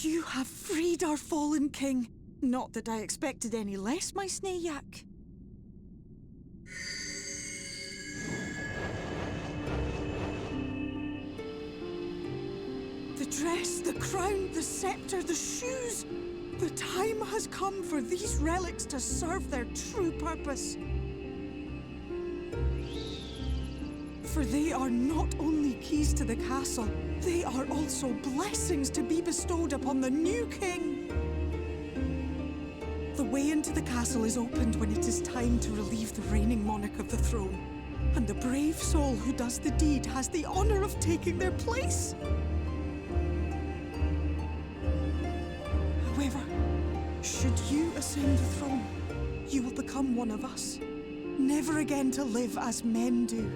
You have freed our fallen king. Not that I expected any less, my Snayak. The dress, the crown, the scepter, the shoes. The time has come for these relics to serve their true purpose. For they are not only keys to the castle, they are also blessings to be bestowed upon the new king. The way into the castle is opened when it is time to relieve the reigning monarch of the throne. And the brave soul who does the deed has the honor of taking their place. However, should you ascend the throne, you will become one of us, never again to live as men do.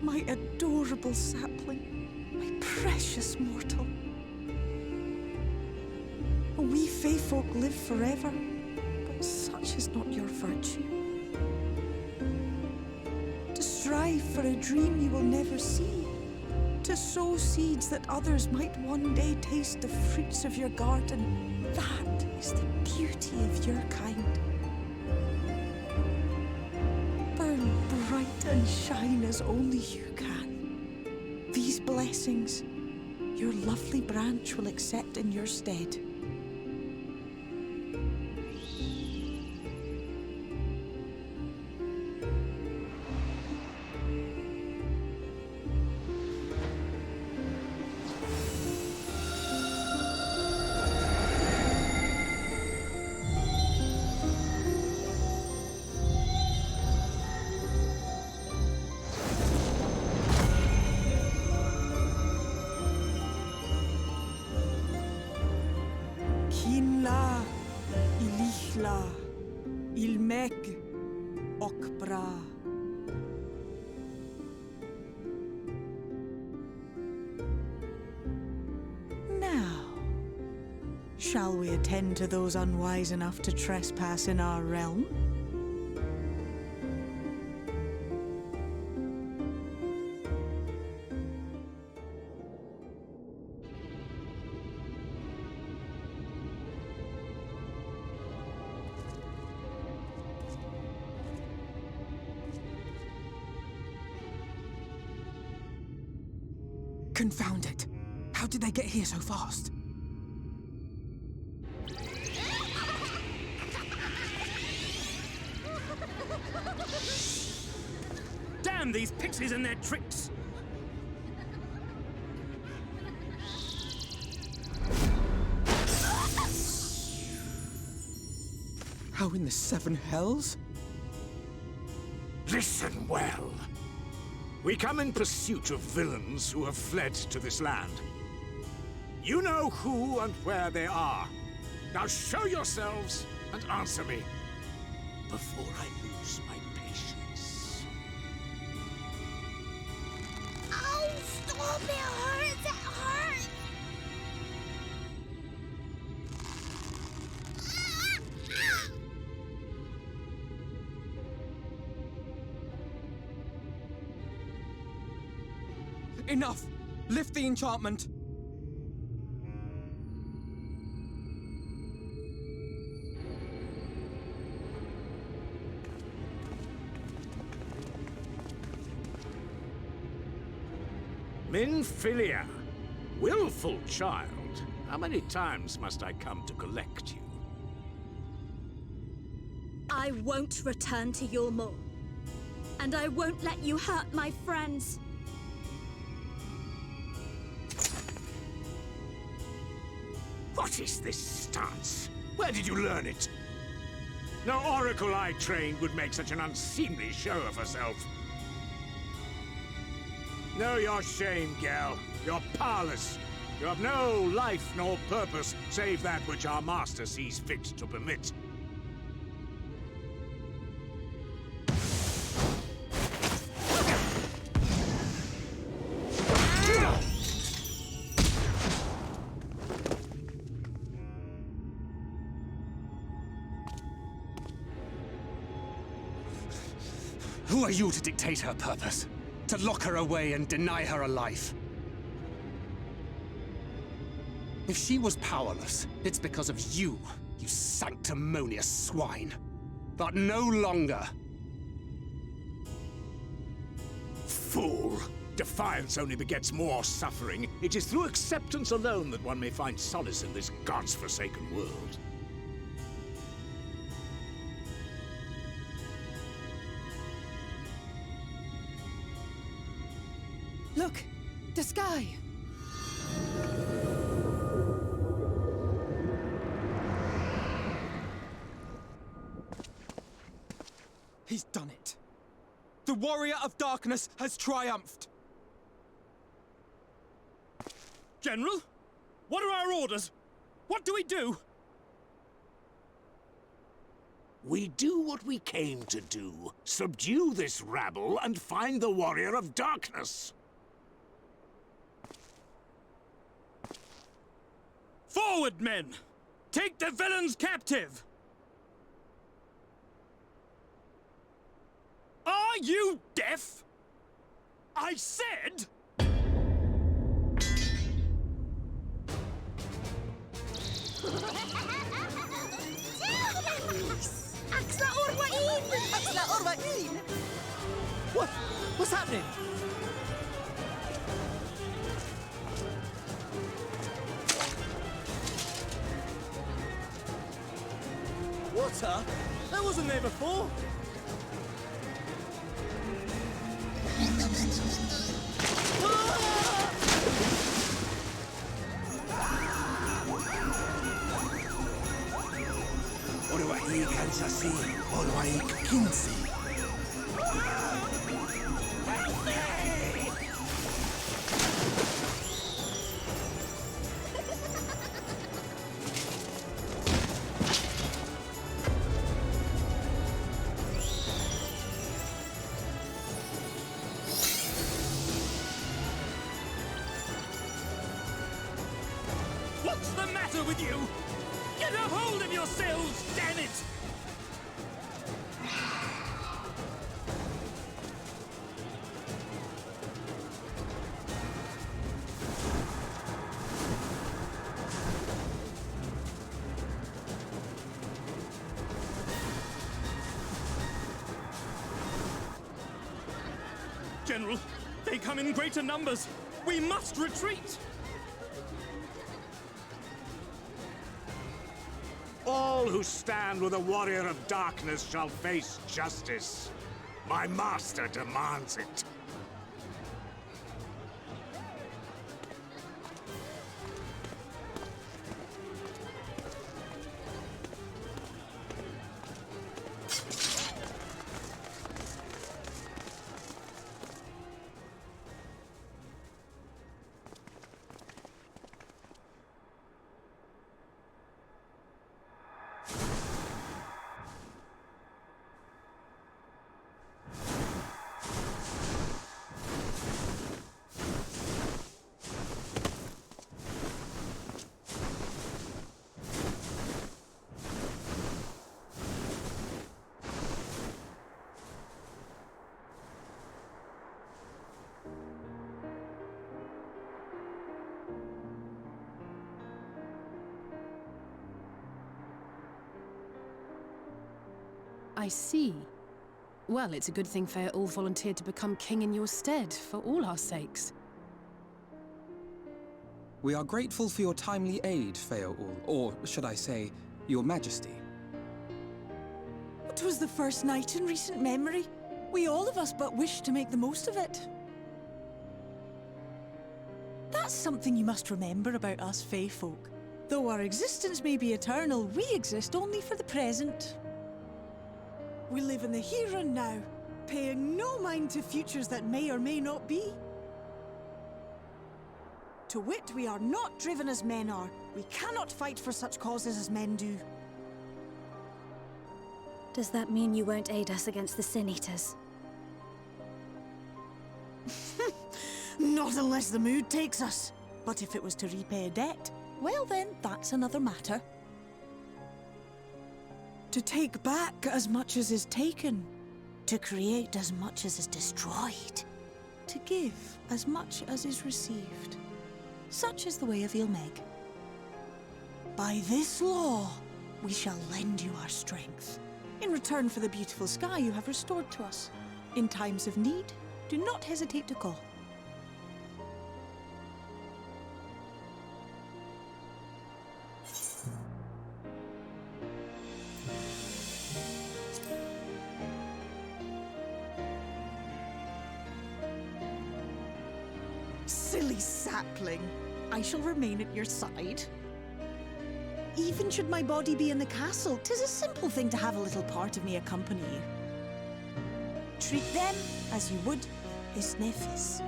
My adorable sapling, my precious mortal. We Fae folk live forever, but such is not your virtue. To strive for a dream you will never see, to sow seeds that others might one day taste the fruits of your garden, that is the beauty of your kind. Burn bright and shine as only you can. These blessings, your lovely branch will accept in your stead. Kinla, Ilichla, Ilmeg, Okbra. Now, shall we attend to those unwise enough to trespass in our realm? Confound it! How did they get here so fast? Damn these pixies and their tricks! How in the seven hells? Listen well. We come in pursuit of villains who have fled to this land. You know who and where they are. Now show yourselves and answer me before I lose my patience. Oh, stop! It hurts! It hurts! Enough! Lift the enchantment! Minfilia, willful child. How many times must I come to collect you? I won't return to your maw. And I won't let you hurt my friends. What is this stance? Where did you learn it? No oracle I trained would make such an unseemly show of herself. Know your shame, gal. You're powerless. You have no life nor purpose, save that which our master sees fit to permit. Who are you to dictate her purpose? to lock her away and deny her a life. If she was powerless, it's because of you, you sanctimonious swine. But no longer. Fool! Defiance only begets more suffering. It is through acceptance alone that one may find solace in this god's-forsaken world. Look! The sky! He's done it. The Warrior of Darkness has triumphed. General? What are our orders? What do we do? We do what we came to do. Subdue this rabble and find the Warrior of Darkness. Forward, men! Take the villains captive! Are you deaf? I said... What's happening? Water? That wasn't there before. Orwaik Kansasi, Orwaik Kinsi. What's the matter with you? Get a hold of yourselves, damn it! General, they come in greater numbers. We must retreat! All who stand with the Warrior of Darkness shall face justice. My master demands it. I see. Well, it's a good thing Fe'ul volunteered to become king in your stead, for all our sakes. We are grateful for your timely aid, Fe'ul, or should I say, your majesty. It was the first night in recent memory. We all of us but wished to make the most of it. That's something you must remember about us Fae folk. Though our existence may be eternal, we exist only for the present. We live in the here and now, paying no mind to futures that may or may not be. To wit, we are not driven as men are. We cannot fight for such causes as men do. Does that mean you won't aid us against the Sin Eaters? Not unless the mood takes us. But if it was to repay a debt, well then, that's another matter. To take back as much as is taken. To create as much as is destroyed. to give as much as is received. Such is the way of Ilmeg. By this law, we shall lend you our strength, in return for the beautiful sky you have restored to us. In times of need, do not hesitate to call. Silly sapling. I shall remain at your side. Even should my body be in the castle, 'tis a simple thing to have a little part of me accompany you. Treat them as you would his nephews.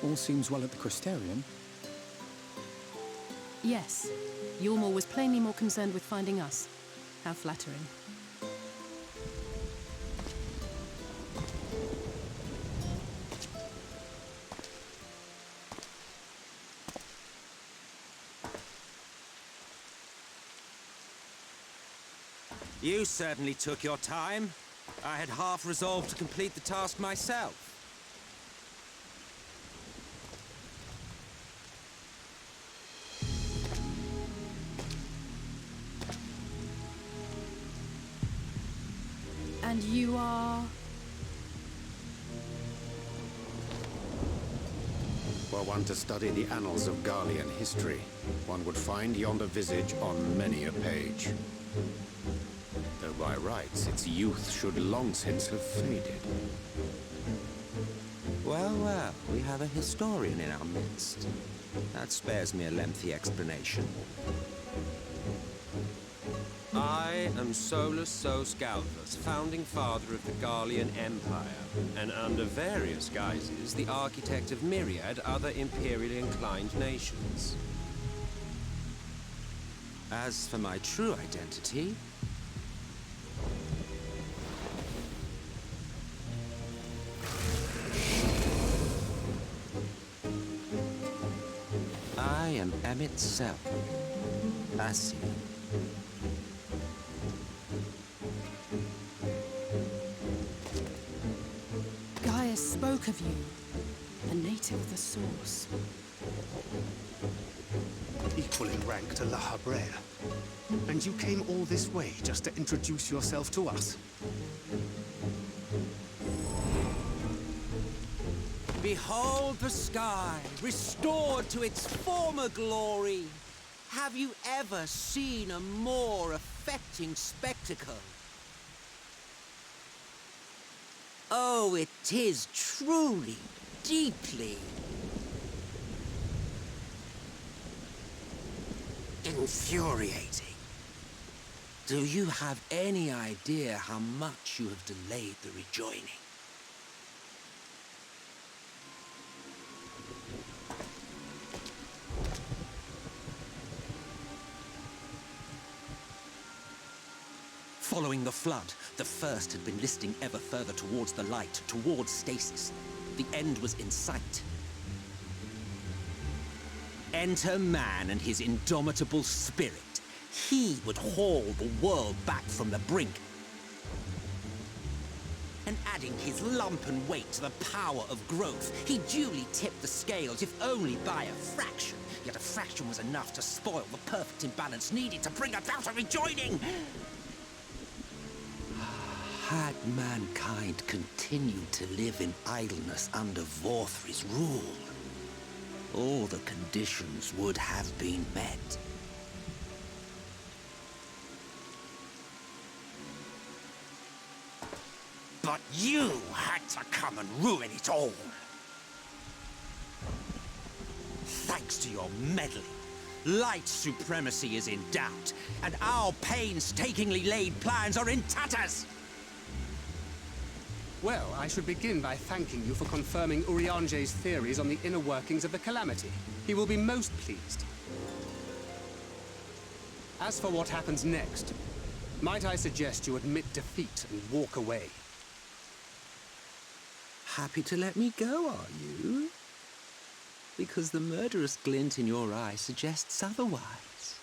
All seems well at the Crystarium. Yes. Yormor was plainly more concerned with finding us. How flattering. You certainly took your time. I had half resolved to complete the task myself. And you are... Were one to study the annals of Garlean history, one would find yonder visage on many a page. Though by rights its youth should long since have faded. Well, well, we have a historian in our midst. That spares me a lengthy explanation. I am Solus Sos Galvus, founding father of the Garlean Empire, and under various guises, the architect of myriad other imperially inclined nations. As for my true identity, I am Emmett Self, Assi. spoke of you. A native of the Source. Equal in rank to La Habrel. And you came all this way just to introduce yourself to us? Behold the sky, restored to its former glory. Have you ever seen a more affecting spectacle? Oh, it is truly, deeply infuriating. Do you have any idea how much you have delayed the rejoining? Following the flood, the First had been listing ever further towards the light, towards stasis. The end was in sight. Enter man and his indomitable spirit. He would haul the world back from the brink. And adding his lumpen weight to the power of growth, he duly tipped the scales, if only by a fraction. Yet a fraction was enough to spoil the perfect imbalance needed to bring about a rejoining. Had mankind continued to live in idleness under Vorthri's rule, all the conditions would have been met. But you had to come and ruin it all. Thanks to your meddling, light supremacy is in doubt, and our painstakingly laid plans are in tatters. Well, I should begin by thanking you for confirming Urianger's theories on the inner workings of the Calamity. He will be most pleased. As for what happens next, might I suggest you admit defeat and walk away? Happy to let me go, are you? Because the murderous glint in your eye suggests otherwise.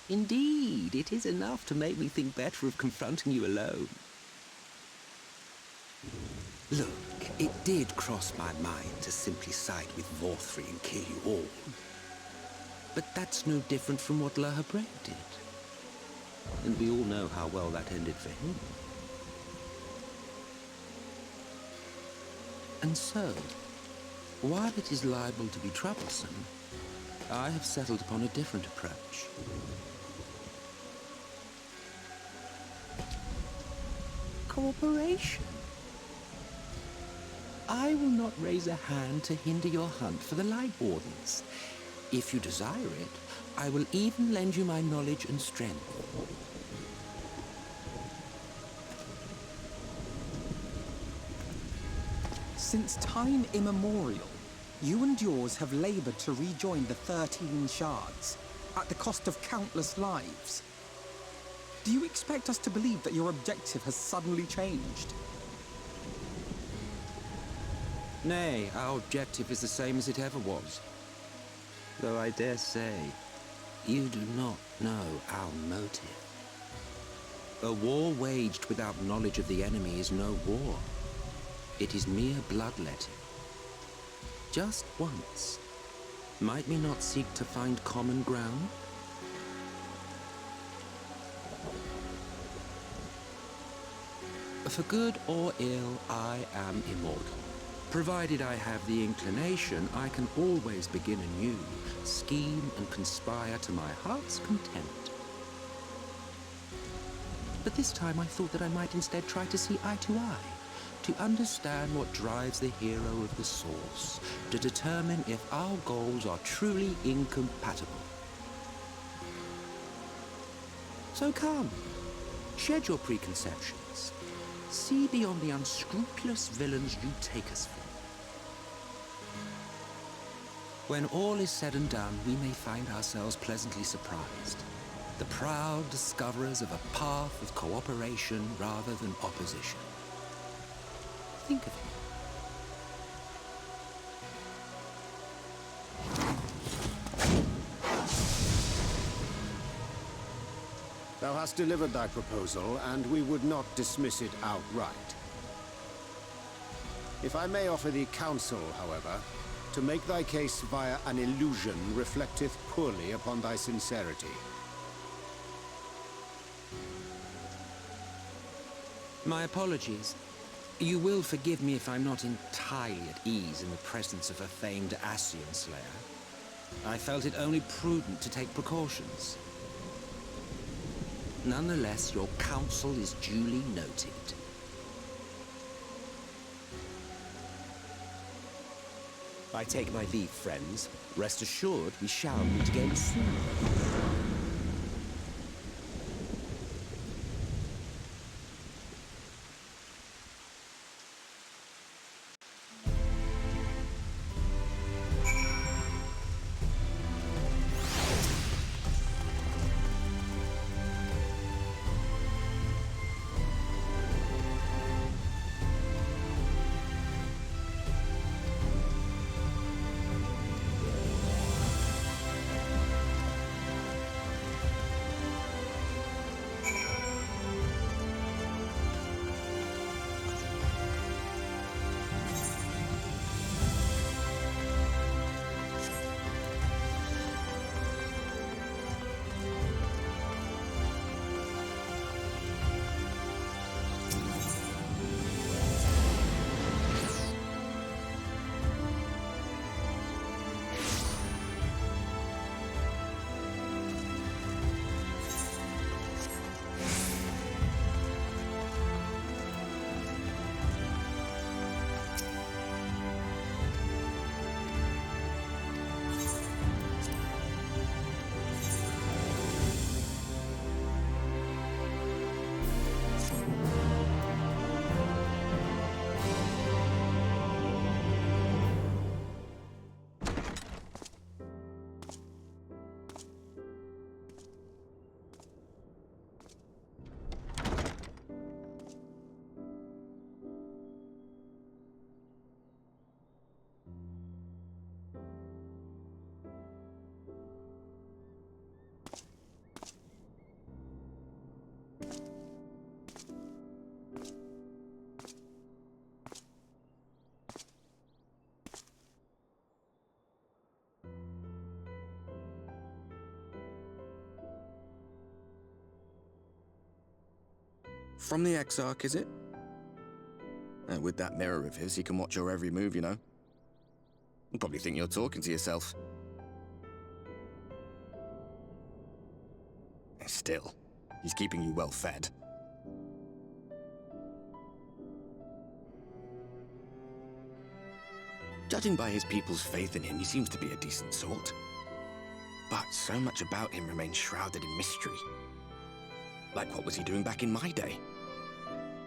Indeed, it is enough to make me think better of confronting you alone. Look, it did cross my mind to simply side with Vorthri and kill you all. But that's no different from what La Habrel did. And we all know how well that ended for him. And so, while it is liable to be troublesome, I have settled upon a different approach. Cooperation. I will not raise a hand to hinder your hunt for the Light Wardens. If you desire it, I will even lend you my knowledge and strength. Since time immemorial, you and yours have labored to rejoin the 13 shards, at the cost of countless lives. Do you expect us to believe that your objective has suddenly changed? Nay, our objective is the same as it ever was. Though I dare say, you do not know our motive. A war waged without knowledge of the enemy is no war. It is mere bloodletting. Just once, might we not seek to find common ground? For good or ill, I am immortal. Provided I have the inclination, I can always begin anew, scheme and conspire to my heart's content. But this time I thought that I might instead try to see eye to eye, to understand what drives the hero of the Source, to determine if our goals are truly incompatible. So come, shed your preconceptions. See beyond the unscrupulous villains you take us for. When all is said and done, we may find ourselves pleasantly surprised. The proud discoverers of a path of cooperation rather than opposition. Think of it. Thou hast delivered thy proposal, and we would not dismiss it outright. If I may offer thee counsel, however, to make thy case via an illusion reflecteth poorly upon thy sincerity. My apologies. You will forgive me if I'm not entirely at ease in the presence of a famed Ascian Slayer. I felt it only prudent to take precautions. Nonetheless, your counsel is duly noted. I take my leave, friends. Rest assured, we shall meet again soon. From the Exarch, is it? And with that mirror of his, he can watch your every move, you know. He'll probably think you're talking to yourself. Still, he's keeping you well fed. Judging by his people's faith in him, he seems to be a decent sort. But so much about him remains shrouded in mystery. Like, what was he doing back in my day?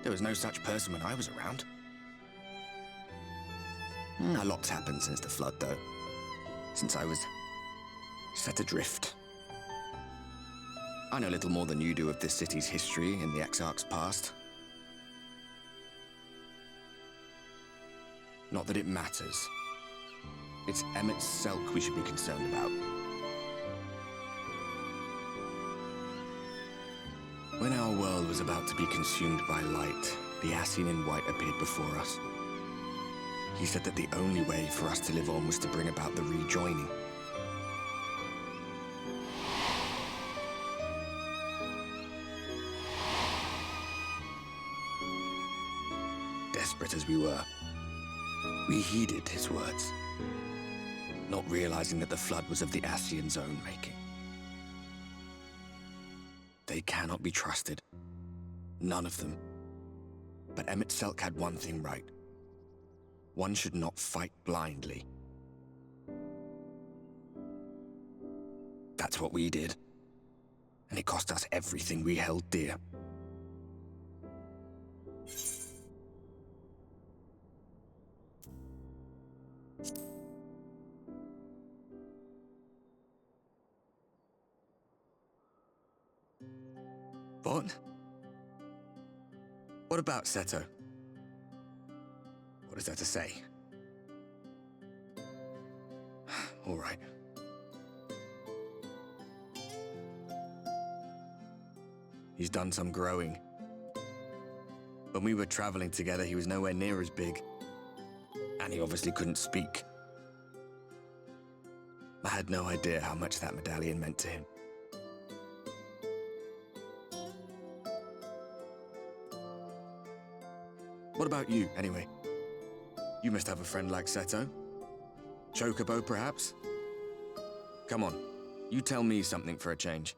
There was no such person when I was around. A lot's happened since the Flood, though. Since I was set adrift. I know little more than you do of this city's history and the Exarch's past. Not that it matters. It's Emmett Selk we should be concerned about. When our world was about to be consumed by light, the Ascian in white appeared before us. He said that the only way for us to live on was to bring about the rejoining. Desperate as we were, we heeded his words, not realizing that the Flood was of the Ascian's own making. They cannot be trusted. None of them. But Emmett Selk had one thing right. One should not fight blindly. That's what we did. And it cost us everything we held dear. What? What about Seto? What is there to say? All right. He's done some growing. When we were traveling together, he was nowhere near as big. And he obviously couldn't speak. I had no idea how much that medallion meant to him. What about you, anyway? You must have a friend like Seto. Chocobo, perhaps? Come on, you tell me something for a change.